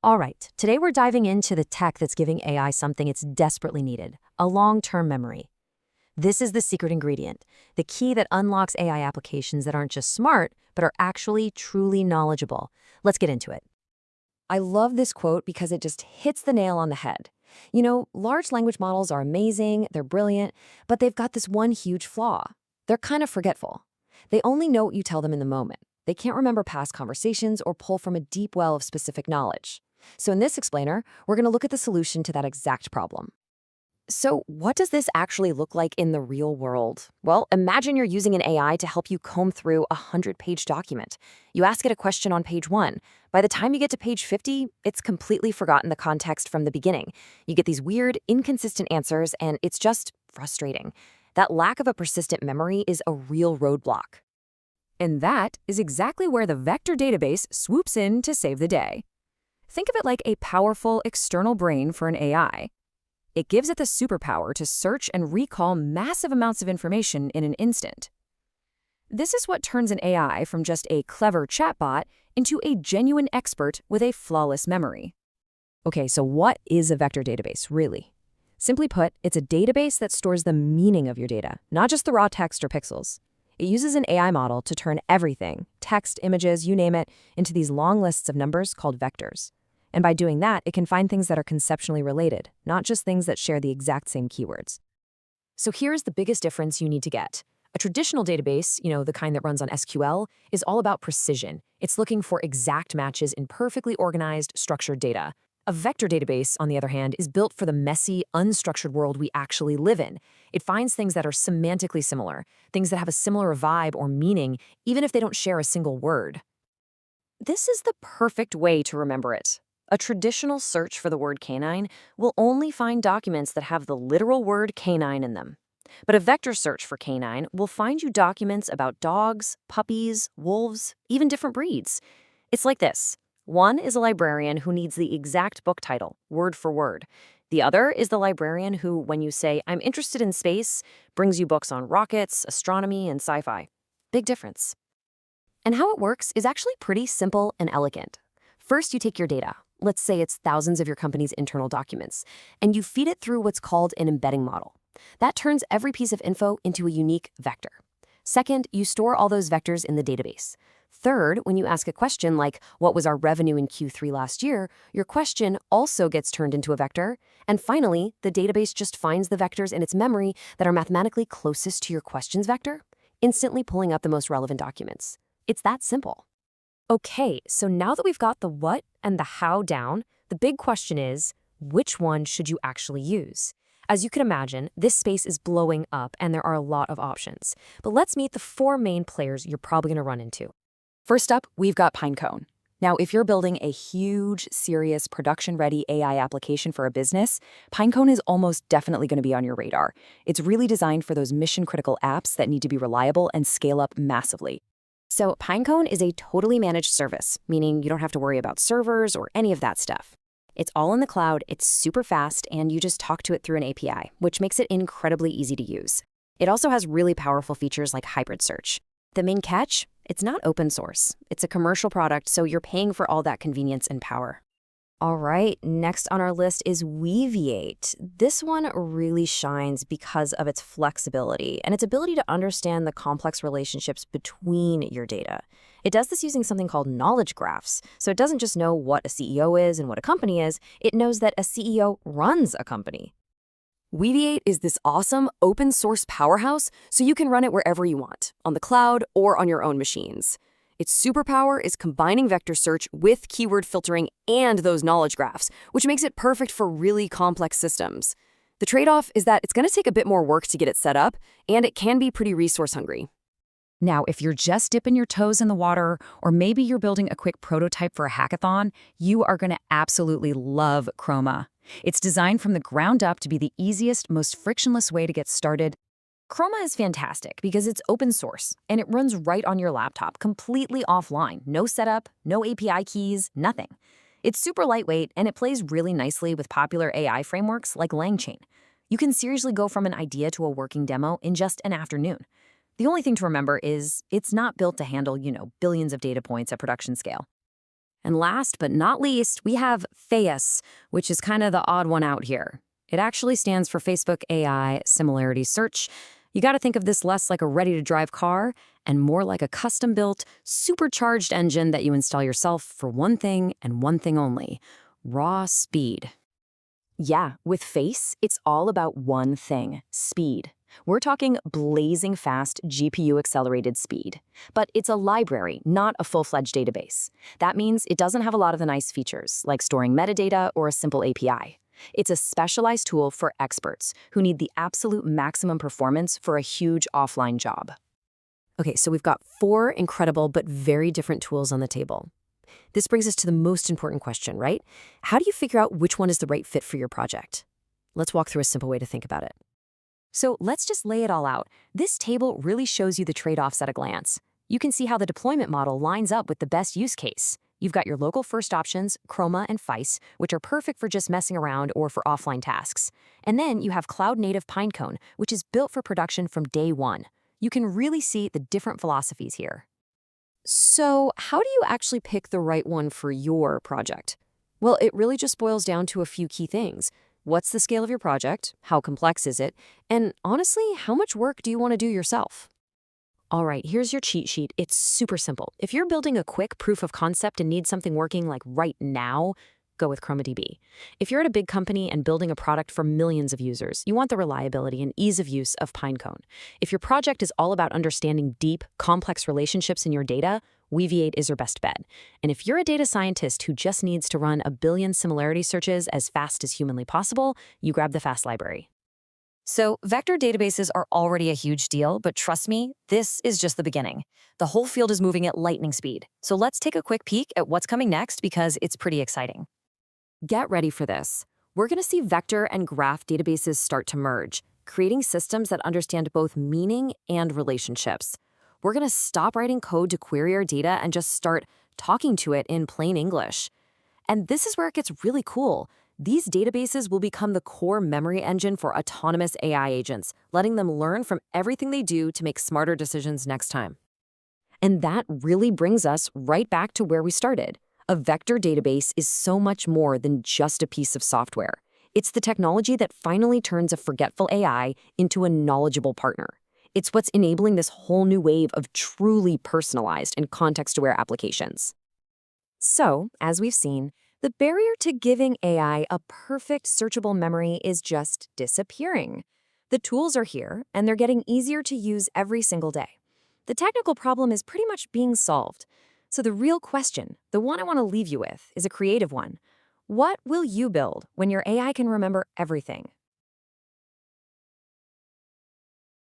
All right, today we're diving into the tech that's giving AI something it's desperately needed, a long-term memory. This is the secret ingredient, the key that unlocks AI applications that aren't just smart, but are actually truly knowledgeable. Let's get into it. I love this quote because it just hits the nail on the head. You know, large language models are amazing, they're brilliant, but they've got this one huge flaw. They're kind of forgetful. They only know what you tell them in the moment. They can't remember past conversations or pull from a deep well of specific knowledge. So in this explainer, we're going to look at the solution to that exact problem. So what does this actually look like in the real world? Well, imagine you're using an AI to help you comb through a 100-page document. You ask it a question on page 1. By the time you get to page 50, it's completely forgotten the context from the beginning. You get these weird, inconsistent answers, and it's just frustrating. That lack of a persistent memory is a real roadblock. And that is exactly where the vector database swoops in to save the day. Think of it like a powerful external brain for an AI. It gives it the superpower to search and recall massive amounts of information in an instant. This is what turns an AI from just a clever chatbot into a genuine expert with a flawless memory. Okay, so what is a vector database, really? Simply put, it's a database that stores the meaning of your data, not just the raw text or pixels. It uses an AI model to turn everything, text, images, you name it, into these long lists of numbers called vectors. And by doing that, it can find things that are conceptually related, not just things that share the exact same keywords. So here's the biggest difference you need to get. A traditional database, the kind that runs on SQL, is all about precision. It's looking for exact matches in perfectly organized, structured data. A vector database, on the other hand, is built for the messy, unstructured world we actually live in. It finds things that are semantically similar, things that have a similar vibe or meaning, even if they don't share a single word. This is the perfect way to remember it. A traditional search for the word canine will only find documents that have the literal word canine in them. But a vector search for canine will find you documents about dogs, puppies, wolves, even different breeds. It's like this. One is a librarian who needs the exact book title, word for word. The other is the librarian who, when you say, "I'm interested in space," brings you books on rockets, astronomy, and sci-fi. Big difference. And how it works is actually pretty simple and elegant. First, you take your data. Let's say it's thousands of your company's internal documents, and you feed it through what's called an embedding model. That turns every piece of info into a unique vector. Second, you store all those vectors in the database. Third, when you ask a question like, "What was our revenue in Q3 last year?" your question also gets turned into a vector. And finally, the database just finds the vectors in its memory that are mathematically closest to your question's vector, instantly pulling up the most relevant documents. It's that simple. Okay, so now that we've got the what and the how down, the big question is, which one should you actually use? As you can imagine, this space is blowing up and there are a lot of options. But let's meet the 4 main players you're probably going to run into. First up, we've got Pinecone. Now, if you're building a huge, serious, production-ready AI application for a business, Pinecone is almost definitely going to be on your radar. It's really designed for those mission-critical apps that need to be reliable and scale up massively. So Pinecone is a totally managed service, meaning you don't have to worry about servers or any of that stuff. It's all in the cloud, it's super fast, and you just talk to it through an API, which makes it incredibly easy to use. It also has really powerful features like hybrid search. The main catch? It's not open source. It's a commercial product, so you're paying for all that convenience and power. All right, next on our list is Weaviate. This one really shines because of its flexibility and its ability to understand the complex relationships between your data. It does this using something called knowledge graphs. So it doesn't just know what a CEO is and what a company is, it knows that a CEO runs a company. Weaviate is this awesome open source powerhouse, so you can run it wherever you want, on the cloud or on your own machines. Its superpower is combining vector search with keyword filtering and those knowledge graphs, which makes it perfect for really complex systems. The trade-off is that it's going to take a bit more work to get it set up, and it can be pretty resource hungry. Now, if you're just dipping your toes in the water, or maybe you're building a quick prototype for a hackathon, you are going to absolutely love Chroma. It's designed from the ground up to be the easiest, most frictionless way to get started. Chroma is fantastic because it's open source, and it runs right on your laptop, completely offline. No setup, no API keys, nothing. It's super lightweight, and it plays really nicely with popular AI frameworks like LangChain. You can seriously go from an idea to a working demo in just an afternoon. The only thing to remember is it's not built to handle, billions of data points at production scale. And last but not least, we have FAISS, which is kind of the odd one out here. It actually stands for Facebook AI Similarity Search. You got to think of this less like a ready-to-drive car and more like a custom-built, supercharged engine that you install yourself for one thing and one thing only: raw speed. Yeah, with FAISS, it's all about one thing: speed. We're talking blazing fast GPU-accelerated speed. But it's a library, not a full-fledged database. That means it doesn't have a lot of the nice features, like storing metadata or a simple API. It's a specialized tool for experts who need the absolute maximum performance for a huge offline job. Okay, so we've got 4 incredible but very different tools on the table. This brings us to the most important question, right? How do you figure out which one is the right fit for your project? Let's walk through a simple way to think about it. So let's just lay it all out. This table really shows you the trade-offs at a glance. You can see how the deployment model lines up with the best use case. You've got your local first options, Chroma and FAISS, which are perfect for just messing around or for offline tasks. And then you have cloud-native Pinecone, which is built for production from day one. You can really see the different philosophies here. So how do you actually pick the right one for your project? Well, it really just boils down to a few key things. What's the scale of your project? How complex is it? And honestly, how much work do you want to do yourself? All right, here's your cheat sheet. It's super simple. If you're building a quick proof of concept and need something working like right now, go with ChromaDB. If you're at a big company and building a product for millions of users, you want the reliability and ease of use of Pinecone. If your project is all about understanding deep, complex relationships in your data, Weaviate is your best bet. And if you're a data scientist who just needs to run a billion similarity searches as fast as humanly possible, you grab the FAST library. So vector databases are already a huge deal, but trust me, this is just the beginning. The whole field is moving at lightning speed. So let's take a quick peek at what's coming next because it's pretty exciting. Get ready for this. We're going to see vector and graph databases start to merge, creating systems that understand both meaning and relationships. We're going to stop writing code to query our data and just start talking to it in plain English. And this is where it gets really cool. These databases will become the core memory engine for autonomous AI agents, letting them learn from everything they do to make smarter decisions next time. And that really brings us right back to where we started. A vector database is so much more than just a piece of software. It's the technology that finally turns a forgetful AI into a knowledgeable partner. It's what's enabling this whole new wave of truly personalized and context-aware applications. So, as we've seen, the barrier to giving AI a perfect searchable memory is just disappearing. The tools are here, and they're getting easier to use every single day. The technical problem is pretty much being solved. So the real question, the one I want to leave you with, is a creative one. What will you build when your AI can remember everything?